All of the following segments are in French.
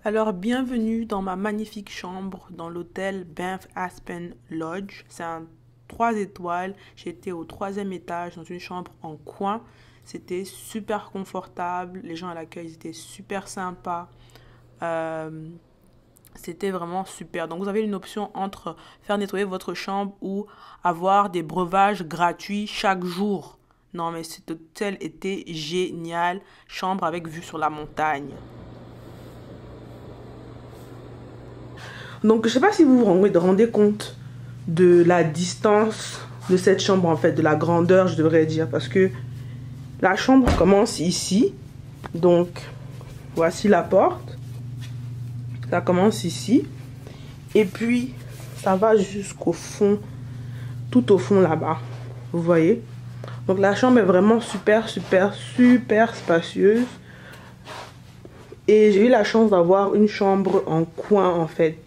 Alors, bienvenue dans ma magnifique chambre dans l'hôtel Banff Aspen Lodge. C'est un 3 étoiles. J'étais au 3e étage dans une chambre en coin. C'était super confortable. Les gens à l'accueil étaient super sympas. C'était vraiment super. Donc, vous avez une option entre faire nettoyer votre chambre ou avoir des breuvages gratuits chaque jour. Non, mais cet hôtel était génial. Chambre avec vue sur la montagne. Donc, je ne sais pas si vous vous rendez compte de la distance de cette chambre, en fait, de la grandeur, je devrais dire, parce que la chambre commence ici. Donc, voici la porte. Ça commence ici. Et puis, ça va jusqu'au fond, tout au fond là-bas. Vous voyez? Donc, la chambre est vraiment super spacieuse. Et j'ai eu la chance d'avoir une chambre en coin, en fait.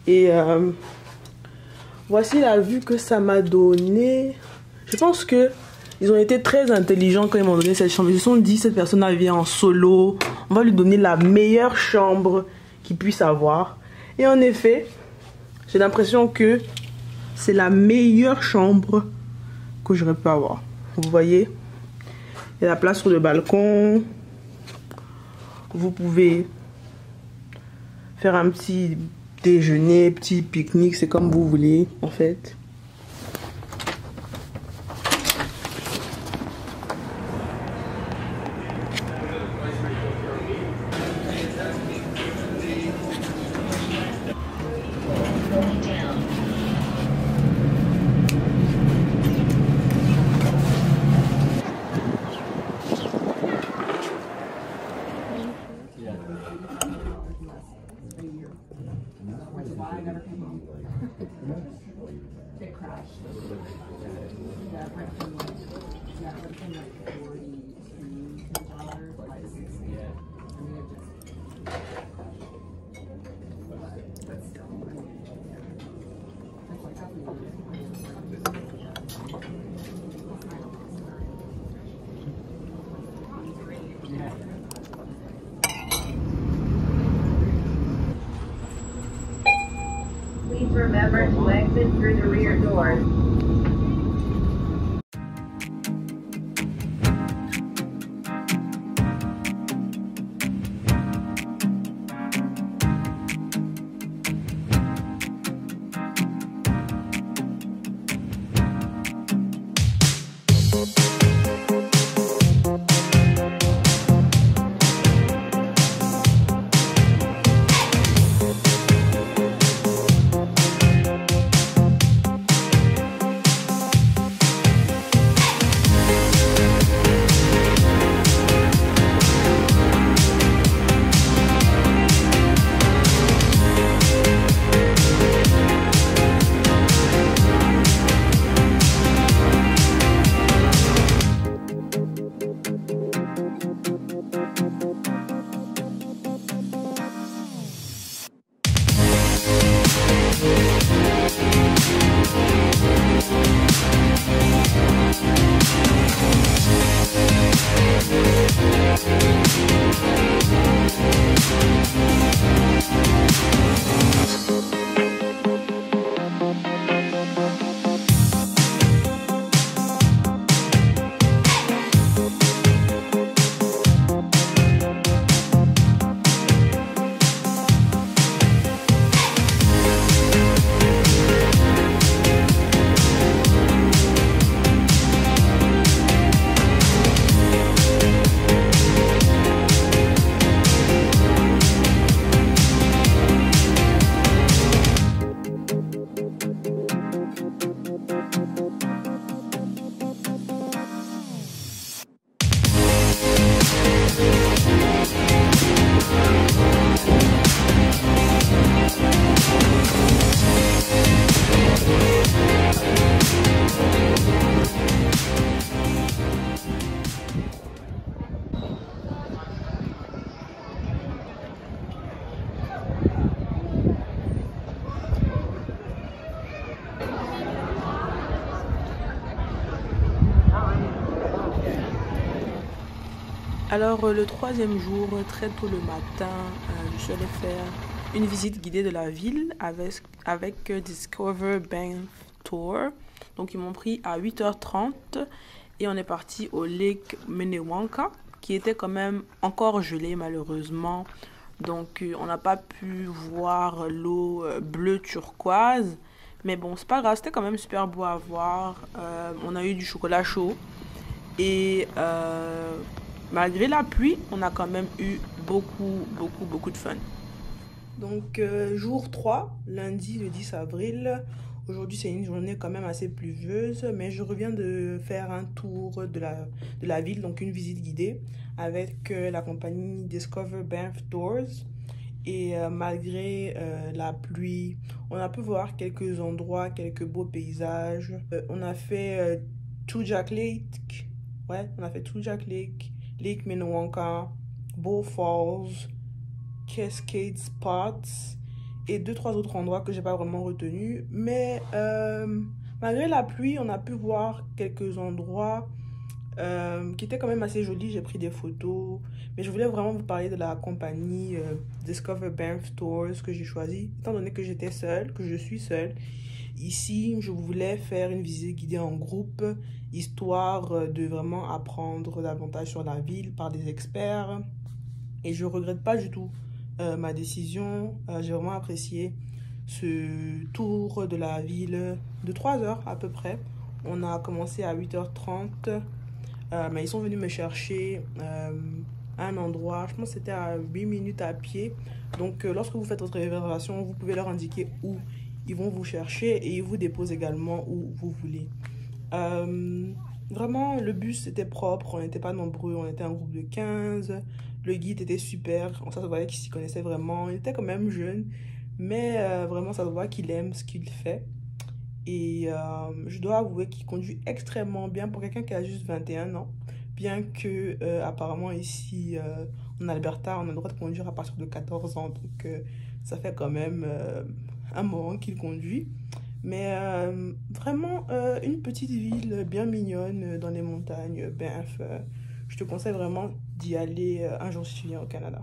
Et voici la vue que ça m'a donné. Je pense que ils ont été très intelligents quand ils m'ont donné cette chambre. Ils se sont dit, cette personne-là vient en solo. On va lui donner la meilleure chambre qu'il puisse avoir. Et en effet, j'ai l'impression que c'est la meilleure chambre que j'aurais pu avoir. Vous voyez? Il y a la place sur le balcon. Vous pouvez faire un petit déjeuner, petit pique-nique, c'est comme vous voulez en fait. Please remember to exit through the rear doors. Alors, le troisième jour, très tôt le matin, je suis allée faire une visite guidée de la ville avec Discover Banff Tour. Donc, ils m'ont pris à 8h30 et on est parti au Lake Minnewanka, qui était quand même encore gelé malheureusement. Donc, on n'a pas pu voir l'eau bleu turquoise. Mais bon, c'est pas grave, c'était quand même super beau à voir. On a eu du chocolat chaud. Et malgré la pluie, on a quand même eu beaucoup de fun. Donc, jour 3, lundi le 10 avril. Aujourd'hui, c'est une journée quand même assez pluvieuse, mais je reviens de faire un tour de la ville, donc une visite guidée avec la compagnie Discover Banff Tours. Et malgré la pluie, on a pu voir quelques endroits, quelques beaux paysages. On a fait Tujak Lake, ouais, on a fait Tujak Lake, Lake Minnewanka, Bow Falls, Cascade Spots et 2-3 autres endroits que j'ai pas vraiment retenus. Mais malgré la pluie, on a pu voir quelques endroits qui étaient quand même assez jolis. J'ai pris des photos. Mais je voulais vraiment vous parler de la compagnie Discover Banff Tours que j'ai choisi. Étant donné que j'étais seule, que je suis seule, ici, je voulais faire une visite guidée en groupe, histoire de vraiment apprendre davantage sur la ville par des experts. Et je ne regrette pas du tout ma décision. J'ai vraiment apprécié ce tour de la ville de 3 heures à peu près. On a commencé à 8h30, mais ils sont venus me chercher à un endroit, je pense que c'était à 8 minutes à pied. Donc lorsque vous faites votre réservation, vous pouvez leur indiquer où ils vont vous chercher et ils vous déposent également où vous voulez. Vraiment, le bus était propre, on n'était pas nombreux, on était un groupe de 15. Le guide était super, ça se voyait qu'il s'y connaissait vraiment. Il était quand même jeune, mais vraiment ça se voit qu'il aime ce qu'il fait. Et je dois avouer qu'il conduit extrêmement bien pour quelqu'un qui a juste 21 ans. Bien que apparemment ici en Alberta, on a le droit de conduire à partir de 14 ans. Donc ça fait quand même un moment qu'il conduit. Mais vraiment une petite ville bien mignonne dans les montagnes, Banff. Je te conseille vraiment d'y aller un jour si tu viens au Canada.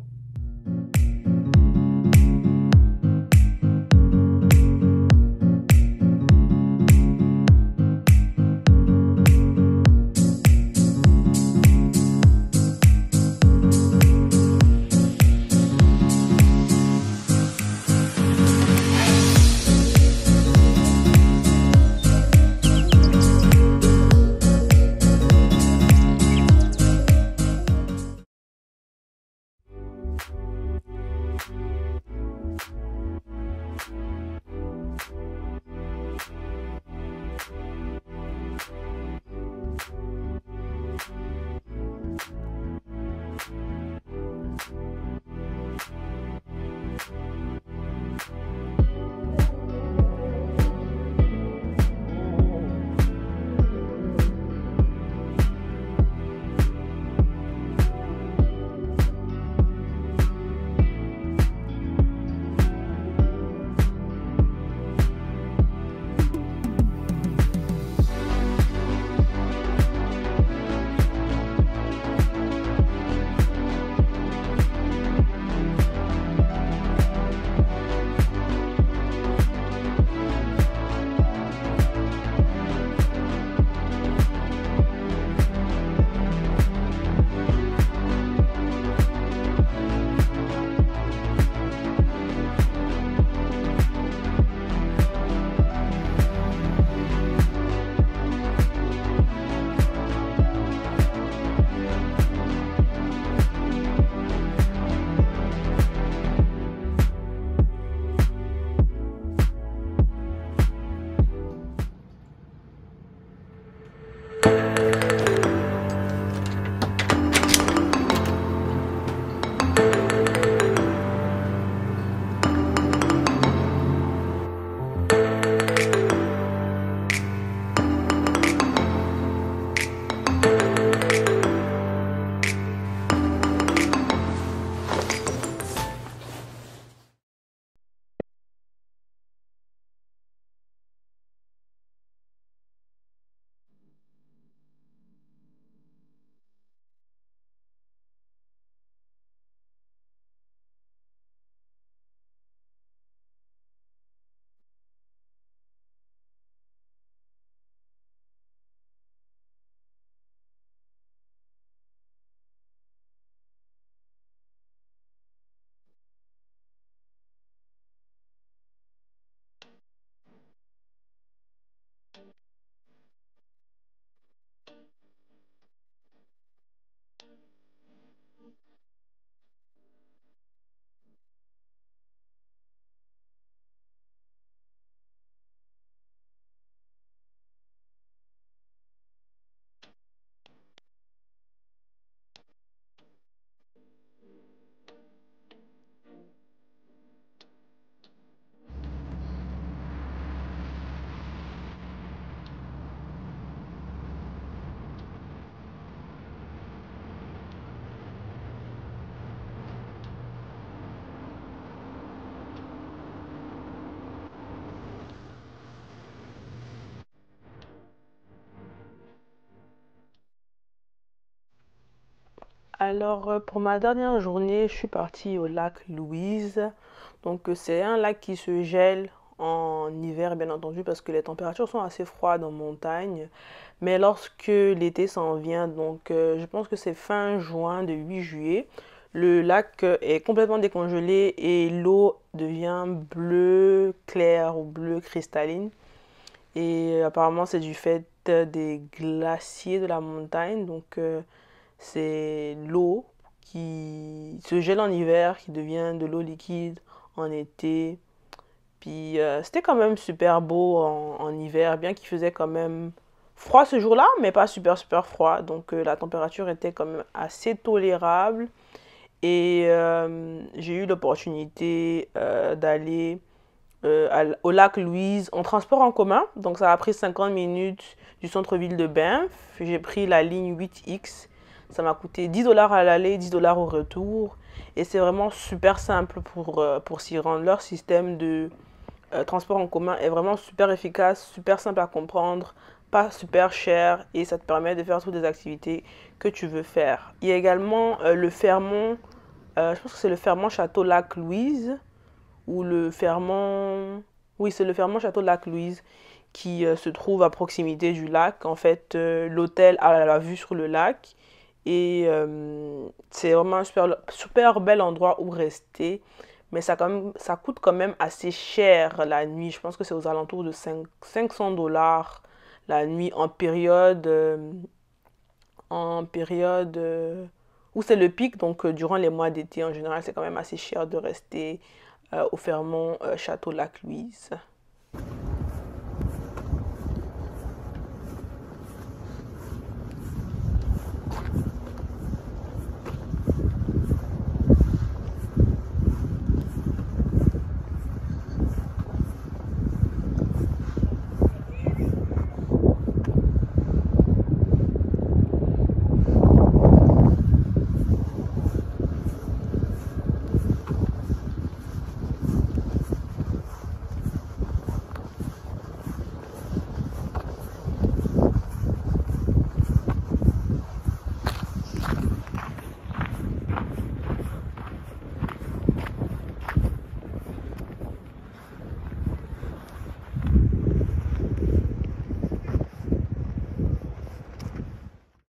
Alors, pour ma dernière journée, je suis partie au lac Louise. Donc, c'est un lac qui se gèle en hiver, bien entendu, parce que les températures sont assez froides en montagne. Mais lorsque l'été s'en vient, donc je pense que c'est fin juin, de 8 juillet, le lac est complètement décongelé et l'eau devient bleu clair ou bleu cristalline. Et apparemment, c'est du fait des glaciers de la montagne. Donc, c'est l'eau qui se gèle en hiver, qui devient de l'eau liquide en été. Puis c'était quand même super beau en hiver, bien qu'il faisait quand même froid ce jour-là, mais pas super super froid. Donc la température était quand même assez tolérable. Et j'ai eu l'opportunité d'aller au lac Louise en transport en commun. Donc ça a pris 50 minutes du centre-ville de Banff. J'ai pris la ligne 8X. Ça m'a coûté 10 dollars à l'aller, 10 dollars au retour. Et c'est vraiment super simple pour s'y rendre. Leur système de transport en commun est vraiment super efficace, super simple à comprendre, pas super cher et ça te permet de faire toutes les activités que tu veux faire. Il y a également le Fermont, je pense que c'est le Fermont Château Lac Louise ou le Fermont, oui c'est le Fermont Château Lac Louise qui se trouve à proximité du lac. En fait, l'hôtel a la vue sur le lac et c'est vraiment un super, super bel endroit où rester. Mais ça coûte quand même assez cher la nuit. Je pense que c'est aux alentours de 500 dollars la nuit en période où c'est le pic. Donc, durant les mois d'été, en général, c'est quand même assez cher de rester au Fermont Château Lac Louise.